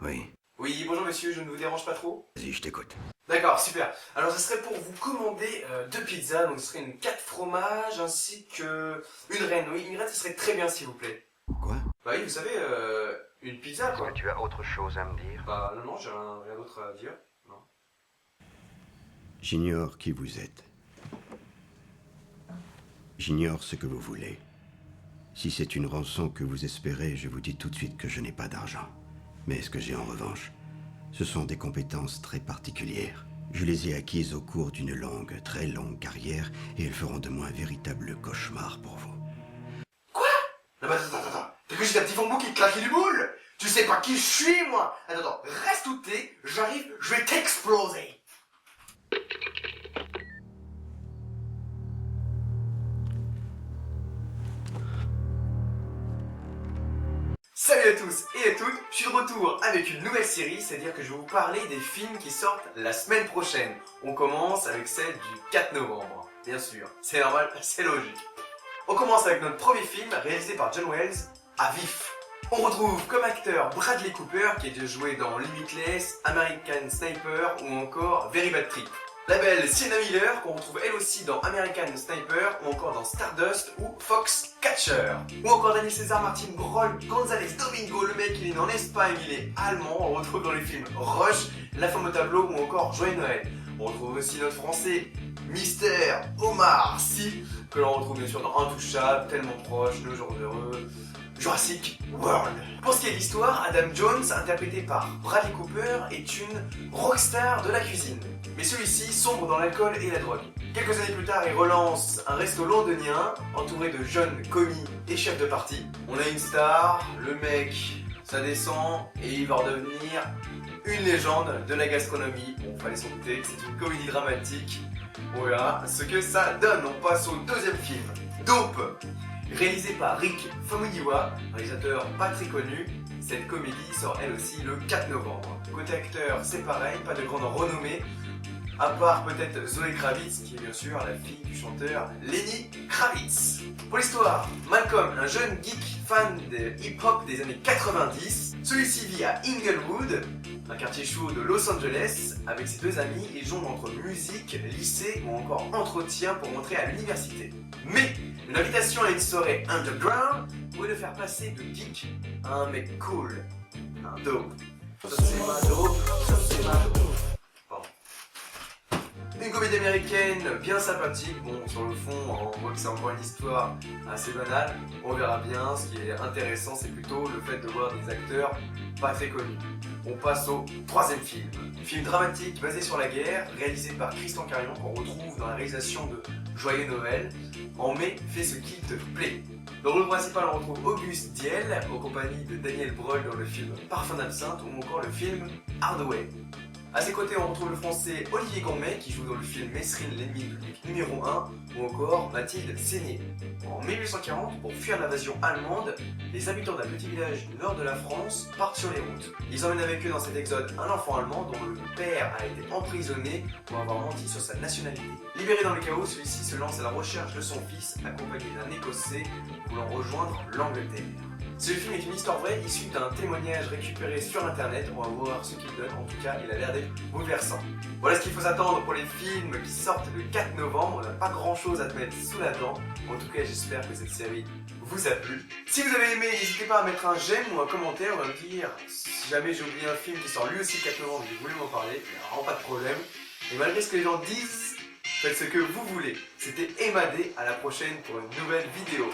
Oui. Oui, bonjour monsieur, je ne vous dérange pas trop? Vas-y, je t'écoute. D'accord, super. Alors ce serait pour vous commander deux pizzas, donc ce serait une 4 fromages ainsi que une reine. Oui, une reine, ce serait très bien s'il vous plaît. Quoi? Bah oui, vous savez, une pizza Est-ce quoi. que tu as autre chose à me dire? Bah non, j'ai rien d'autre à dire. Non. J'ignore qui vous êtes. J'ignore ce que vous voulez. Si c'est une rançon que vous espérez, je vous dis tout de suite que je n'ai pas d'argent. Mais ce que j'ai en revanche, ce sont des compétences très particulières. Je les ai acquises au cours d'une longue, très longue carrière, et elles feront de moi un véritable cauchemar pour vous. Non, bah, attends. T'as cru que j'étais un petit fambou qui te claquait du boule? Tu sais pas qui je suis, moi? Attends, reste où t'es, j'arrive, je vais t'exploser. Salut à tous et à toutes, je suis de retour avec une nouvelle série, c'est-à-dire que je vais vous parler des films qui sortent la semaine prochaine. On commence avec celle du 4 novembre, bien sûr, c'est normal, c'est logique. On commence avec notre premier film réalisé par John Wells, À vif. On retrouve comme acteur Bradley Cooper qui a déjà joué dans Limitless, American Sniper ou encore Very Bad Trip. La belle Sienna Miller qu'on retrouve elle aussi dans American Sniper ou encore dans Stardust ou Foxcatcher. Ou encore Daniel César, Martin Brol, González Domingo, le mec il est né en Espagne, il est allemand, on retrouve dans les films Rush, La femme au tableau ou encore Joyeux Noël. On retrouve aussi notre français Mystère Omar Sy, que l'on retrouve bien sûr dans Intouchable, Tellement proche, Le jour heureux, Jurassic World. Pour ce qui est de l'histoire, Adam Jones, interprété par Bradley Cooper, est une rockstar de la cuisine. Mais celui-ci sombre dans l'alcool et la drogue. Quelques années plus tard, il relance un resto londonien, entouré de jeunes commis et chefs de partie. On a une star, le mec, ça descend, et il va redevenir une légende de la gastronomie. Bon, fallait s'en douter, c'est une comédie dramatique. Voilà ce que ça donne. On passe au deuxième film, Dope. Réalisé par Rick Famuyiwa, réalisateur pas très connu, cette comédie sort elle aussi le 4 novembre. Côté acteur, c'est pareil, pas de grande renommée, à part peut-être Zoé Kravitz, qui est bien sûr la fille du chanteur Lenny Kravitz. Pour l'histoire, Malcolm, un jeune geek fan de hip-hop des années 90, celui-ci vit à Inglewood, un quartier chaud de Los Angeles, avec ses deux amis et jongle entre musique, lycée ou encore entretien pour entrer à l'université. Mais une invitation à une soirée underground pourrait le faire passer de geek à un mec cool, un dope. Ça c'est ma dope, ça c'est ma dope. Pardon. Une comédie américaine bien sympathique, bon sur le fond on voit que c'est encore une histoire assez banale, on verra bien, ce qui est intéressant c'est plutôt le fait de voir des acteurs pas très connus. On passe au troisième film. Film dramatique basé sur la guerre, réalisé par Christian Carion, qu'on retrouve dans la réalisation de Joyeux Noël. En mai, fais ce qu'il te plaît. Dans le rôle principal, on retrouve Auguste Diel, en compagnie de Daniel Brühl dans le film Parfum d'absinthe ou encore le film Hardaway. A ses côtés, on retrouve le français Olivier Gourmet qui joue dans le film Mesrine, l'ennemi public numéro 1 ou encore Mathilde Seigné. En 1840, pour fuir l'invasion allemande, les habitants d'un petit village du nord de la France partent sur les routes. Ils emmènent avec eux dans cet exode un enfant allemand dont le père a été emprisonné pour avoir menti sur sa nationalité. Libéré dans le chaos, celui-ci se lance à la recherche de son fils accompagné d'un Écossais voulant rejoindre l'Angleterre. Ce film est une histoire vraie issue d'un témoignage récupéré sur internet, on va voir ce qu'il donne, en tout cas il a l'air d'être bouleversant. Voilà ce qu'il faut s'attendre pour les films qui sortent le 4 novembre, on n'a pas grand chose à te mettre sous la dent, en tout cas j'espère que cette série vous a plu. Si vous avez aimé, n'hésitez pas à mettre un j'aime ou un commentaire, on va me dire si jamais j'ai oublié un film qui sort lui aussi le 4 novembre et que vous voulez m'en parler, il n'y a vraiment pas de problème. Et malgré ce que les gens disent, faites ce que vous voulez. C'était Emadé, à la prochaine pour une nouvelle vidéo.